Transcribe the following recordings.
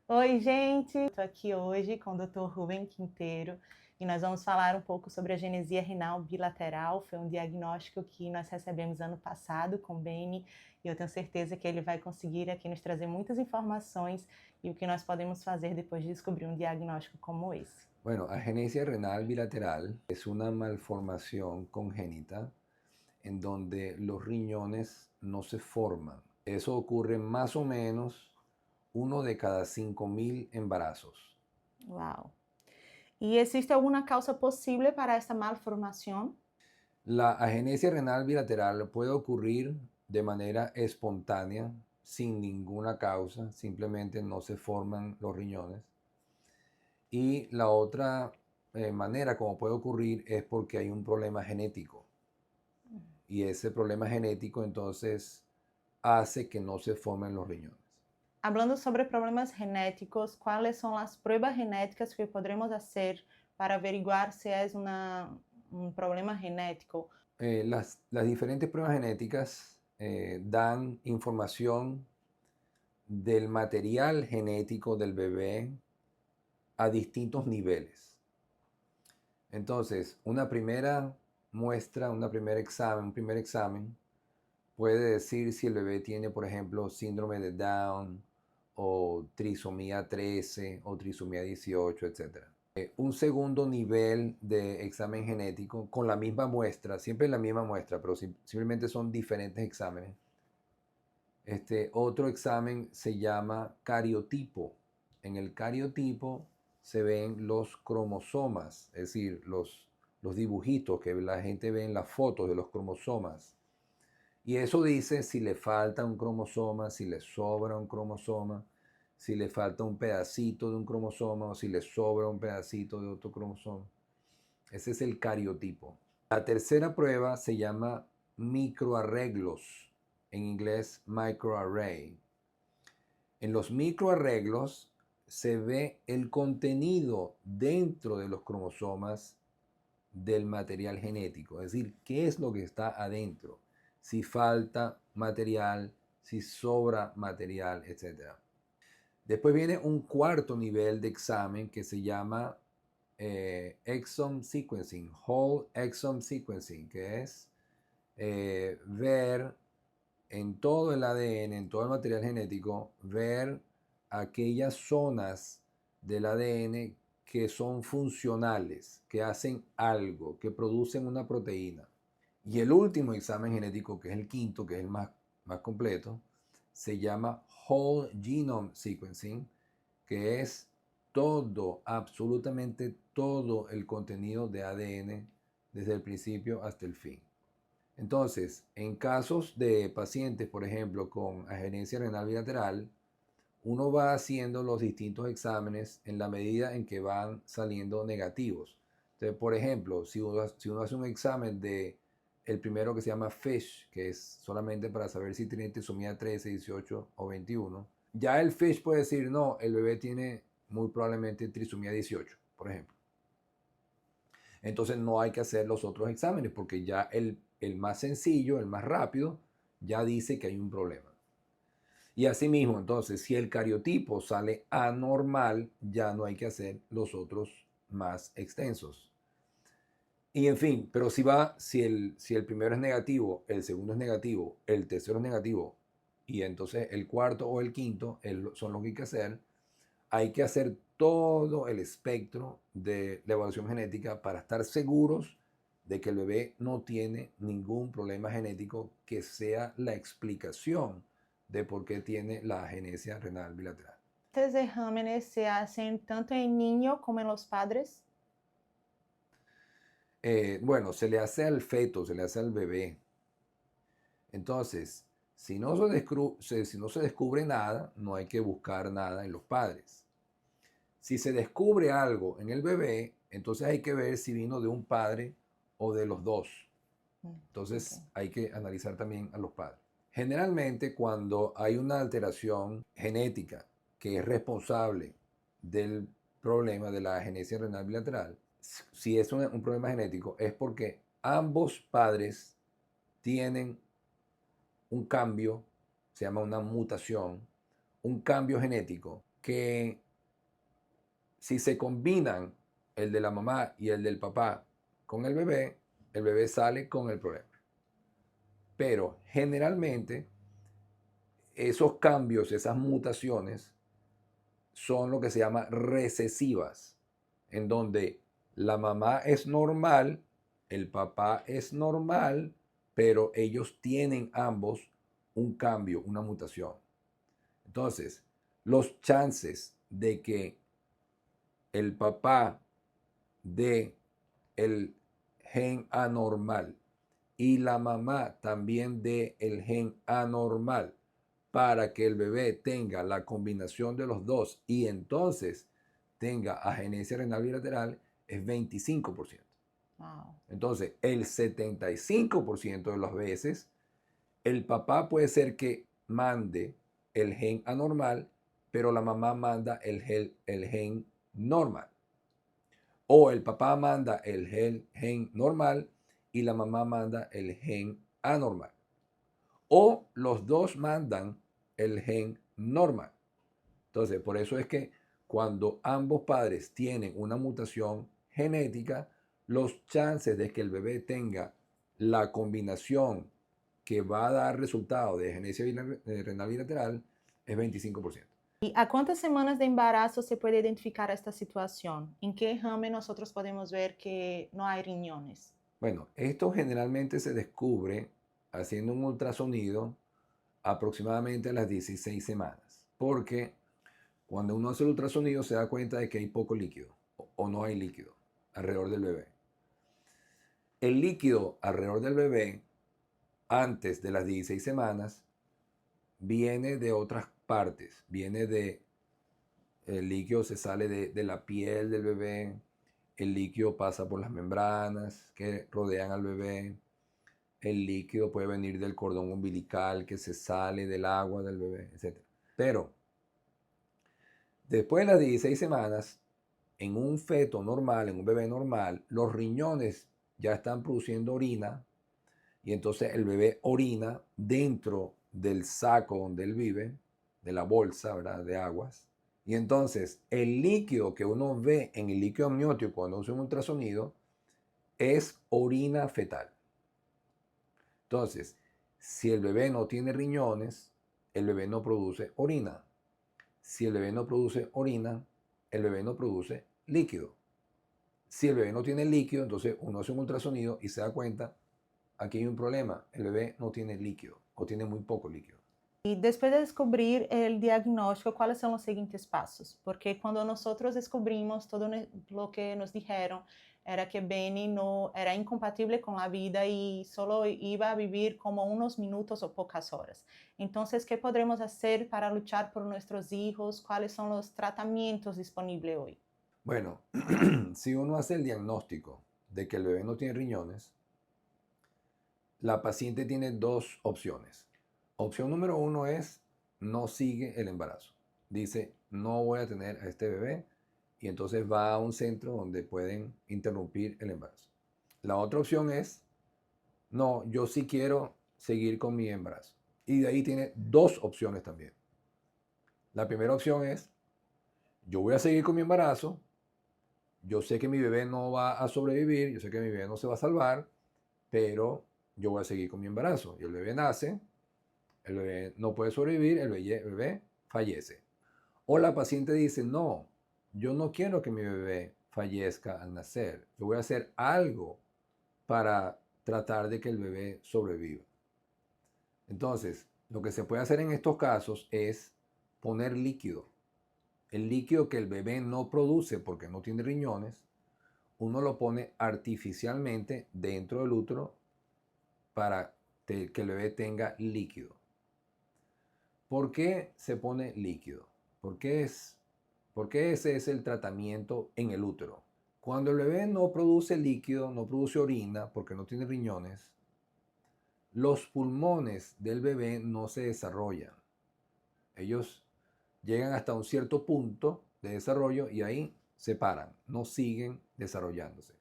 Oi, gente! Estou aqui hoje com o Dr. Rubem Quinteiro e nós vamos falar um pouco sobre a genesia renal bilateral. Foi um diagnóstico que nós recebemos ano passado com o Beni e eu tenho certeza que ele vai conseguir aqui nos trazer muitas informações e o que nós podemos fazer depois de descobrir um diagnóstico como esse. Bueno, agenesia renal bilateral es una malformación congénita en donde los riñones no se forman. Eso ocurre más o menos uno de cada 5.000 embarazos. Uau! E existe alguma causa possível para esta malformação? La agenesia renal bilateral puede ocurrir de manera espontánea, sin ninguna causa, simplemente no se forman los riñones. Y la otra manera como puede ocurrir es porque hay un problema genético. Y ese problema genético entonces hace que no se formen los riñones. Hablando sobre problemas genéticos, ¿cuáles son las pruebas genéticas que podremos hacer para averiguar si es un problema genético? Las diferentes pruebas genéticas dan información del material genético del bebé a distintos niveles. Entonces, una primera muestra, un primer examen puede decir si el bebé tiene, por ejemplo, síndrome de Down o trisomía 13 o trisomía 18, etc. Un segundo nivel de examen genético con la misma muestra, siempre la misma muestra, pero simplemente son diferentes exámenes. Otro examen se llama cariotipo. En el cariotipo se ven los cromosomas, es decir, los dibujitos que la gente ve en las fotos de los cromosomas. Y eso dice si le falta un cromosoma, si le sobra un cromosoma, si le falta un pedacito de un cromosoma o si le sobra un pedacito de otro cromosoma. Ese es el cariotipo. La tercera prueba se llama microarreglos, en inglés microarray. En los microarreglos se ve el contenido dentro de los cromosomas del material genético, es decir, qué es lo que está adentro, si falta material, si sobra material, etc. Después viene un cuarto nivel de examen que se llama exome sequencing, whole exome sequencing, que es ver en todo el ADN, en todo el material genético, ver aquellas zonas del ADN que son funcionales, que hacen algo, que producen una proteína. Y el último examen genético, que es el quinto, que es el más completo, se llama Whole Genome Sequencing, que es todo, absolutamente todo el contenido de ADN desde el principio hasta el fin. Entonces, en casos de pacientes, por ejemplo, con agenesia renal bilateral, uno va haciendo los distintos exámenes en la medida en que van saliendo negativos. Entonces, por ejemplo, si uno hace un examen de el primero que se llama FISH, que es solamente para saber si tiene trisomía 13, 18 o 21, ya el FISH puede decir, no, el bebé tiene muy probablemente trisomía 18, por ejemplo. Entonces no hay que hacer los otros exámenes porque ya el más sencillo, el más rápido, ya dice que hay un problema. Y asimismo, entonces, si el cariotipo sale anormal, ya no hay que hacer los otros más extensos. Y en fin, pero si el primero es negativo, el segundo es negativo, el tercero es negativo, y entonces el cuarto o el quinto son los que hay que hacer todo el espectro de la evaluación genética para estar seguros de que el bebé no tiene ningún problema genético que sea la explicación de por qué tiene la agenesia renal bilateral. Estos exámenes se hacen tanto en niño como en los padres. Bueno, se le hace al feto, se le hace al bebé. Entonces, si no se descubre nada, no hay que buscar nada en los padres. Si se descubre algo en el bebé, entonces hay que ver si vino de un padre o de los dos. Ok. Entonces hay que analizar también a los padres. Generalmente cuando hay una alteración genética que es responsable del problema de la agenesia renal bilateral, si es un problema genético, es porque ambos padres tienen un cambio, se llama una mutación, un cambio genético que si se combinan el de la mamá y el del papá con el bebé sale con el problema. Pero generalmente esos cambios, esas mutaciones, son lo que se llama recesivas, en donde la mamá es normal, el papá es normal, pero ellos tienen ambos un cambio, una mutación. Entonces, los chances de que el papá dé el gen anormal y la mamá también dé el gen anormal para que el bebé tenga la combinación de los dos y entonces tenga agenesia renal bilateral es 25%. Wow. Entonces, el 75% de las veces, el papá puede ser que mande el gen anormal, pero la mamá manda el gen normal. O el papá manda el gen normal y la mamá manda el gen anormal. O los dos mandan el gen normal. Entonces, por eso es que cuando ambos padres tienen una mutación genética, los chances de que el bebé tenga la combinación que va a dar resultado de agenesia renal bilateral es 25%. ¿Y a cuántas semanas de embarazo se puede identificar esta situación? ¿En qué examen nosotros podemos ver que no hay riñones? Bueno, esto generalmente se descubre haciendo un ultrasonido aproximadamente a las 16 semanas, porque cuando uno hace el ultrasonido se da cuenta de que hay poco líquido o no hay líquido alrededor del bebé. El líquido alrededor del bebé antes de las 16 semanas viene de otras partes, viene de, el líquido se sale de la piel del bebé, el líquido pasa por las membranas que rodean al bebé, el líquido puede venir del cordón umbilical que se sale del agua del bebé, etc. Pero después de las 16 semanas, en un feto normal, en un bebé normal, los riñones ya están produciendo orina y entonces el bebé orina dentro del saco donde él vive, de la bolsa, ¿verdad?, de aguas. Y entonces el líquido que uno ve en el líquido amniótico cuando usa un ultrasonido es orina fetal. Entonces, si el bebé no tiene riñones, el bebé no produce orina. Si el bebé no produce orina, el bebé no produce líquido. Si el bebé no tiene líquido, entonces uno hace un ultrasonido y se da cuenta, aquí hay un problema, el bebé no tiene líquido o tiene muy poco líquido. Y después de descubrir el diagnóstico, ¿cuáles son los siguientes pasos? Porque cuando nosotros descubrimos todo lo que nos dijeron, era que Benny no era incompatible con la vida y solo iba a vivir como unos minutos o pocas horas. Entonces, ¿qué podremos hacer para luchar por nuestros hijos? ¿Cuáles son los tratamientos disponibles hoy? Bueno, si uno hace el diagnóstico de que el bebé no tiene riñones, la paciente tiene dos opciones. Opción número uno es no sigue el embarazo. Dice, no voy a tener a este bebé y entonces va a un centro donde pueden interrumpir el embarazo. La otra opción es, no, yo sí quiero seguir con mi embarazo. Y de ahí tiene dos opciones también. La primera opción es, yo voy a seguir con mi embarazo, yo sé que mi bebé no va a sobrevivir, yo sé que mi bebé no se va a salvar, pero yo voy a seguir con mi embarazo. Y el bebé nace, el bebé no puede sobrevivir, el bebé fallece. O la paciente dice, no, yo no quiero que mi bebé fallezca al nacer. Yo voy a hacer algo para tratar de que el bebé sobreviva. Entonces, lo que se puede hacer en estos casos es poner líquido. El líquido que el bebé no produce porque no tiene riñones, uno lo pone artificialmente dentro del útero para que el bebé tenga líquido. ¿Por qué se pone líquido? Porque ese es el tratamiento en el útero. Cuando el bebé no produce líquido, no produce orina porque no tiene riñones, los pulmones del bebé no se desarrollan. Ellos llegan hasta un cierto punto de desarrollo y ahí se paran, no siguen desarrollándose.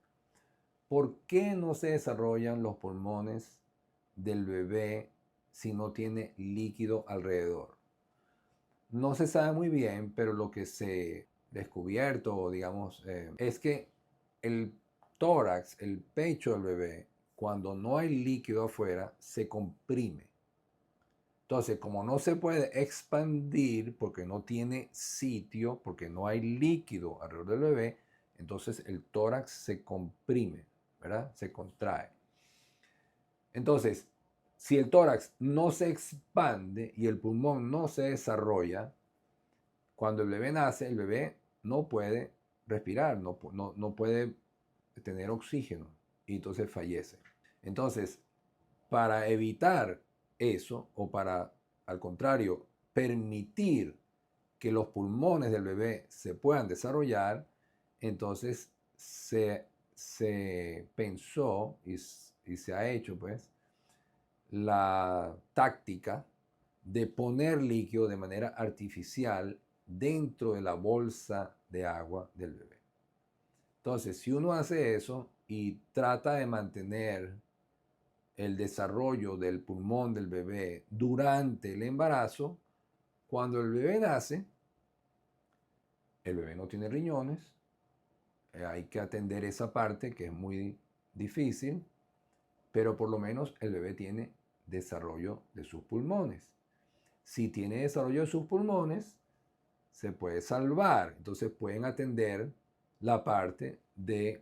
¿Por qué no se desarrollan los pulmones del bebé si no tiene líquido alrededor? No se sabe muy bien, pero lo que se ha descubierto, digamos, es que el tórax, el pecho del bebé, cuando no hay líquido afuera, se comprime. Entonces, como no se puede expandir porque no tiene sitio, porque no hay líquido alrededor del bebé, entonces el tórax se comprime, ¿verdad? Se contrae. Entonces, si el tórax no se expande y el pulmón no se desarrolla, cuando el bebé nace, el bebé no puede respirar, no puede tener oxígeno y entonces fallece. Entonces, para evitar eso o para, al contrario, permitir que los pulmones del bebé se puedan desarrollar, entonces se pensó y se ha hecho pues la táctica de poner líquido de manera artificial dentro de la bolsa de agua del bebé. Entonces, si uno hace eso y trata de mantener el desarrollo del pulmón del bebé durante el embarazo, cuando el bebé nace, el bebé no tiene riñones, hay que atender esa parte que es muy difícil, pero por lo menos el bebé tiene desarrollo de sus pulmones. Si tiene desarrollo de sus pulmones, se puede salvar. Entonces pueden atender la parte de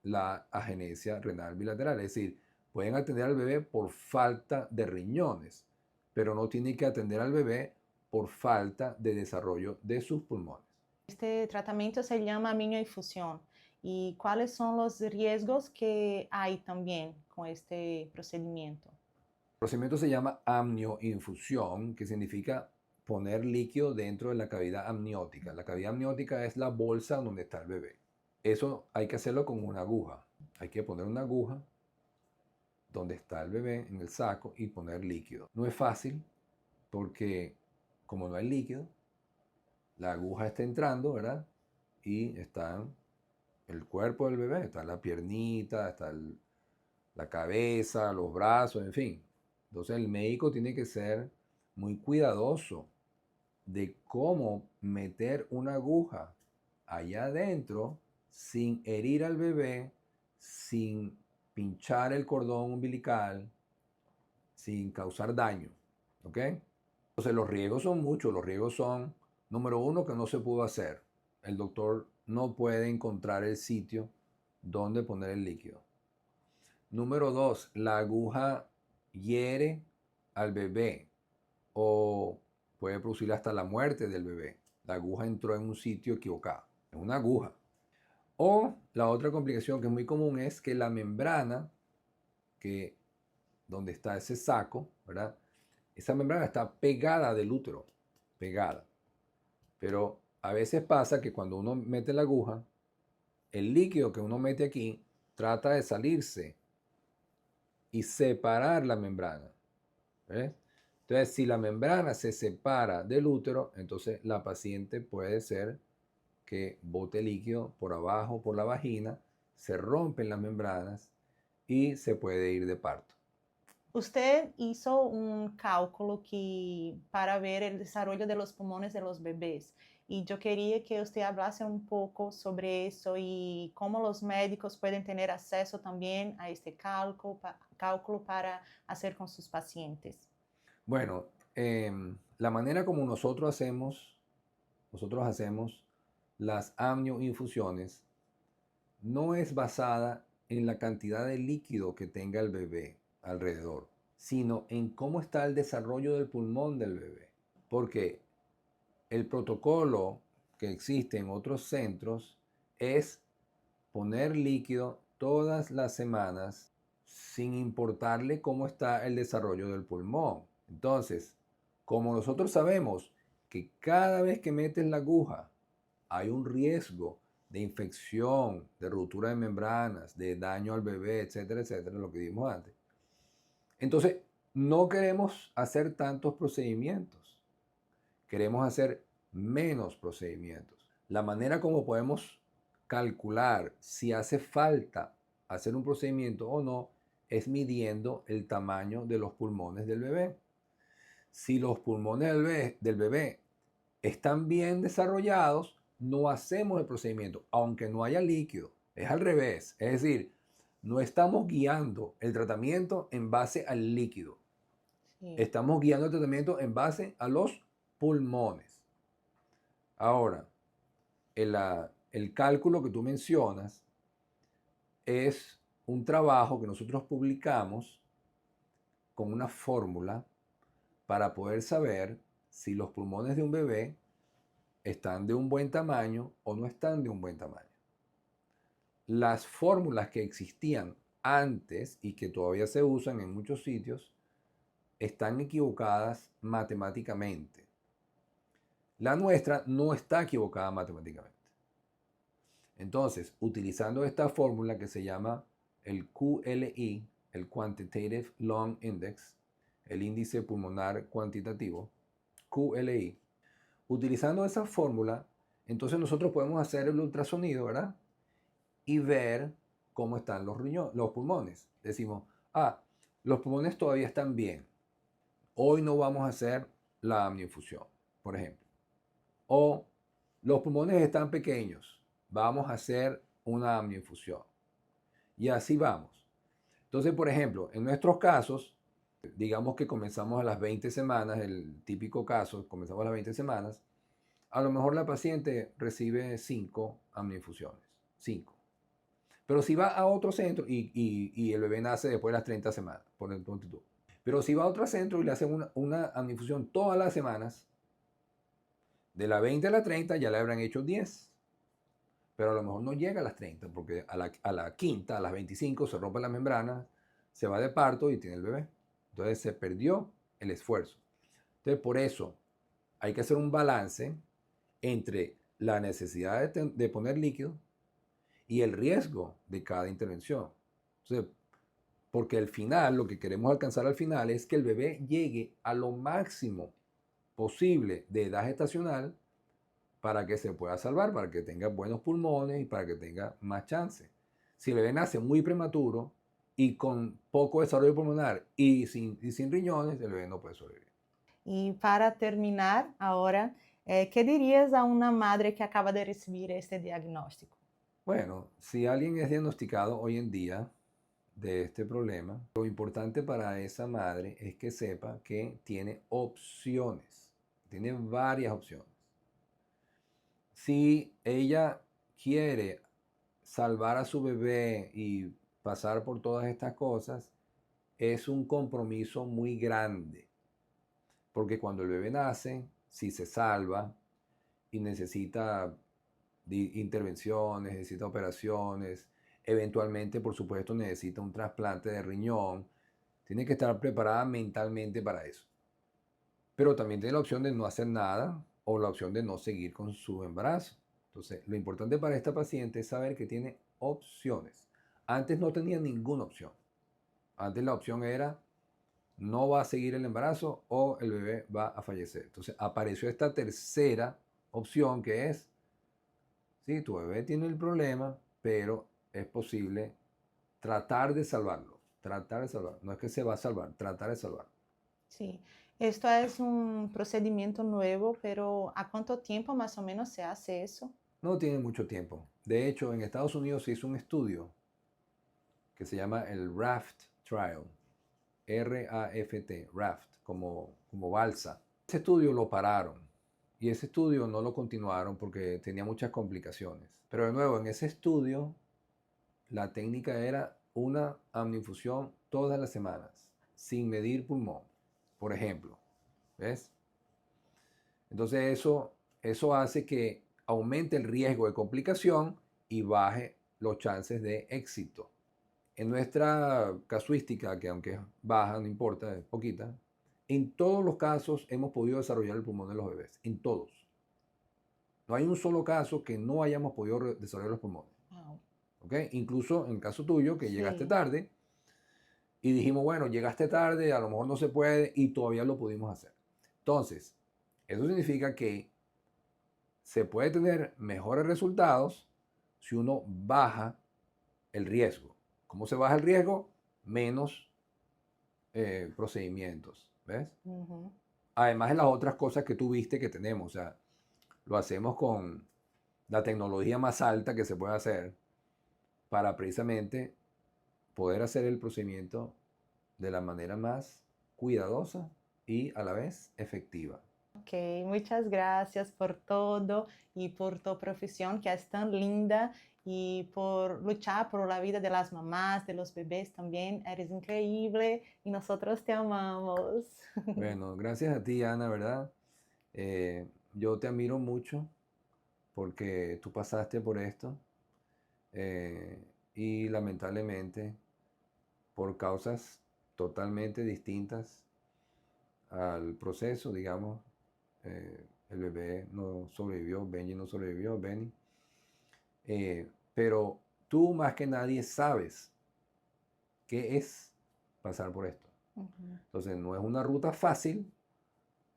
la agenesia renal bilateral. Es decir, pueden atender al bebé por falta de riñones, pero no tienen que atender al bebé por falta de desarrollo de sus pulmones. Este tratamiento se llama aminoinfusión. ¿Y cuáles son los riesgos que hay también con este procedimiento? El procedimiento se llama amnioinfusión, que significa poner líquido dentro de la cavidad amniótica. La cavidad amniótica es la bolsa donde está el bebé. Eso hay que hacerlo con una aguja. Hay que poner una aguja donde está el bebé en el saco y poner líquido. No es fácil porque como no hay líquido, la aguja está entrando, ¿verdad? Y está el cuerpo del bebé, está la piernita, está la cabeza, los brazos, en fin. Entonces el médico tiene que ser muy cuidadoso de cómo meter una aguja allá adentro sin herir al bebé, sin pinchar el cordón umbilical, sin causar daño. ¿Ok? Entonces los riesgos son muchos. Los riesgos son, número uno, que no se pudo hacer. El doctor no puede encontrar el sitio donde poner el líquido. Número dos, la aguja hiere al bebé o puede producir hasta la muerte del bebé. La aguja entró en un sitio equivocado. Es una aguja. O la otra complicación que es muy común es que la membrana que donde está ese saco, ¿verdad? Esa membrana está pegada del útero, pegada. Pero a veces pasa que cuando uno mete la aguja, el líquido que uno mete aquí trata de salirse y separar la membrana. ¿Ves? Entonces, si la membrana se separa del útero, entonces la paciente puede ser que bote líquido por abajo, por la vagina, se rompen las membranas y se puede ir de parto. Usted hizo un cálculo para ver el desarrollo de los pulmones de los bebés y yo quería que usted hablase un poco sobre eso y cómo los médicos pueden tener acceso también a este cálculo para hacer con sus pacientes. Bueno, la manera como nosotros hacemos las amnioinfusiones no es basada en la cantidad de líquido que tenga el bebé alrededor, sino en cómo está el desarrollo del pulmón del bebé. Porque el protocolo que existe en otros centros es poner líquido todas las semanas sin importarle cómo está el desarrollo del pulmón. Entonces, como nosotros sabemos que cada vez que metes la aguja hay un riesgo de infección, de ruptura de membranas, de daño al bebé, etcétera, etcétera, lo que dijimos antes. Entonces, no queremos hacer tantos procedimientos, queremos hacer menos procedimientos. La manera como podemos calcular si hace falta hacer un procedimiento o no es midiendo el tamaño de los pulmones del bebé. Si los pulmones del bebé están bien desarrollados, no hacemos el procedimiento, aunque no haya líquido. Es al revés. Es decir, no estamos guiando el tratamiento en base al líquido. Sí. Estamos guiando el tratamiento en base a los pulmones. Ahora, el cálculo que tú mencionas es un trabajo que nosotros publicamos con una fórmula para poder saber si los pulmones de un bebé están de un buen tamaño o no están de un buen tamaño. Las fórmulas que existían antes y que todavía se usan en muchos sitios están equivocadas matemáticamente. La nuestra no está equivocada matemáticamente. Entonces, utilizando esta fórmula que se llama el QLI, el Quantitative Lung Index, el índice pulmonar cuantitativo, QLI, utilizando esa fórmula, entonces nosotros podemos hacer el ultrasonido, ¿verdad? Y ver cómo están los pulmones. Decimos, los pulmones todavía están bien. Hoy no vamos a hacer la amniinfusión, por ejemplo. O los pulmones están pequeños, vamos a hacer una amniinfusión. Y así vamos. Entonces, por ejemplo, en nuestros casos, digamos que comenzamos a las 20 semanas, el típico caso, comenzamos a las 20 semanas, a lo mejor la paciente recibe 5 amniinfusiones, 5. Pero si va a otro centro y el bebé nace después de las 30 semanas, por el tú. Pero si va a otro centro y le hacen una amniinfusión todas las semanas, de la 20 a la 30 ya le habrán hecho 10. Pero a lo mejor no llega a las 30, porque a la quinta, a las 25, se rompe la membrana, se va de parto y tiene el bebé. Entonces se perdió el esfuerzo. Entonces por eso hay que hacer un balance entre la necesidad de poner líquido y el riesgo de cada intervención. Entonces, porque al final, lo que queremos alcanzar al final es que el bebé llegue a lo máximo posible de edad gestacional para que se pueda salvar, para que tenga buenos pulmones y para que tenga más chance. Si el bebé nace muy prematuro y con poco desarrollo pulmonar y sin riñones, el bebé no puede sobrevivir. Y para terminar, ahora, ¿qué dirías a una madre que acaba de recibir este diagnóstico? Bueno, si alguien es diagnosticado hoy en día de este problema, lo importante para esa madre es que sepa que tiene opciones, tiene varias opciones. Si ella quiere salvar a su bebé y pasar por todas estas cosas, es un compromiso muy grande, porque cuando el bebé nace, si se salva y necesita intervenciones, necesita operaciones, eventualmente, por supuesto, necesita un trasplante de riñón, tiene que estar preparada mentalmente para eso. Pero también tiene la opción de no hacer nada o la opción de no seguir con su embarazo. Entonces, lo importante para esta paciente es saber que tiene opciones. Antes no tenía ninguna opción. Antes la opción era no va a seguir el embarazo o el bebé va a fallecer. Entonces apareció esta tercera opción que es, sí, tu bebé tiene el problema, pero es posible tratar de salvarlo. Tratar de salvarlo. No es que se va a salvar, tratar de salvarlo. Sí, esto es un procedimiento nuevo, pero ¿a cuánto tiempo más o menos se hace eso? No tiene mucho tiempo. De hecho, en Estados Unidos se hizo un estudio que se llama el RAFT Trial. R-A-F-T, RAFT, como balsa. Ese estudio lo pararon y ese estudio no lo continuaron porque tenía muchas complicaciones. Pero de nuevo, en ese estudio la técnica era una amniinfusión todas las semanas, sin medir pulmón, por ejemplo. ¿Ves? Entonces eso hace que aumente el riesgo de complicación y baje los chances de éxito. En nuestra casuística, que aunque es baja, no importa, es poquita, en todos los casos hemos podido desarrollar el pulmón de los bebés, en todos. No hay un solo caso que no hayamos podido desarrollar los pulmones. Wow. ¿Ok? Incluso en el caso tuyo, que llegaste Sí, tarde y dijimos, bueno, llegaste tarde, a lo mejor no se puede y todavía lo pudimos hacer. Entonces, eso significa que se puede tener mejores resultados si uno baja el riesgo. ¿Cómo se baja el riesgo? Menos procedimientos, ¿ves? ujú, Además de las otras cosas que tú viste que tenemos, o sea, lo hacemos con la tecnología más alta que se puede hacer para precisamente poder hacer el procedimiento de la manera más cuidadosa y a la vez efectiva. Ok, muchas gracias por todo y por tu profesión que es tan linda y por luchar por la vida de las mamás, de los bebés también. Eres increíble y nosotros te amamos. Bueno, gracias a ti, Ana, ¿verdad? Yo te admiro mucho porque tú pasaste por esto y lamentablemente por causas totalmente distintas al proceso, digamos, el bebé no sobrevivió, Benji no sobrevivió, Benny. Pero tú más que nadie sabes qué es pasar por esto. Entonces no es una ruta fácil,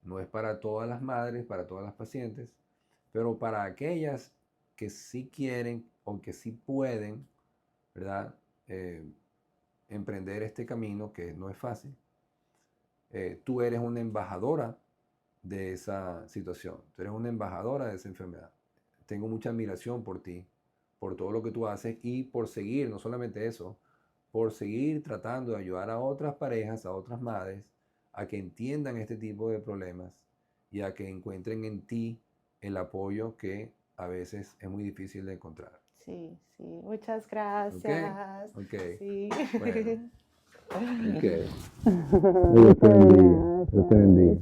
no es para todas las madres, para todas las pacientes, pero para aquellas que sí quieren o que sí pueden, ¿verdad? Emprender este camino que no es fácil. Tú eres una embajadora de esa situación, tú eres una embajadora de esa enfermedad. Tengo mucha admiración por ti, por todo lo que tú haces y por seguir, no solamente eso, por seguir tratando de ayudar a otras parejas, a otras madres, a que entiendan este tipo de problemas y a que encuentren en ti el apoyo que a veces es muy difícil de encontrar. Sí, sí, muchas ¿Ok? gracias. Ok. Sí. Bueno. Ok. Dios te bendiga. Dios te bendiga.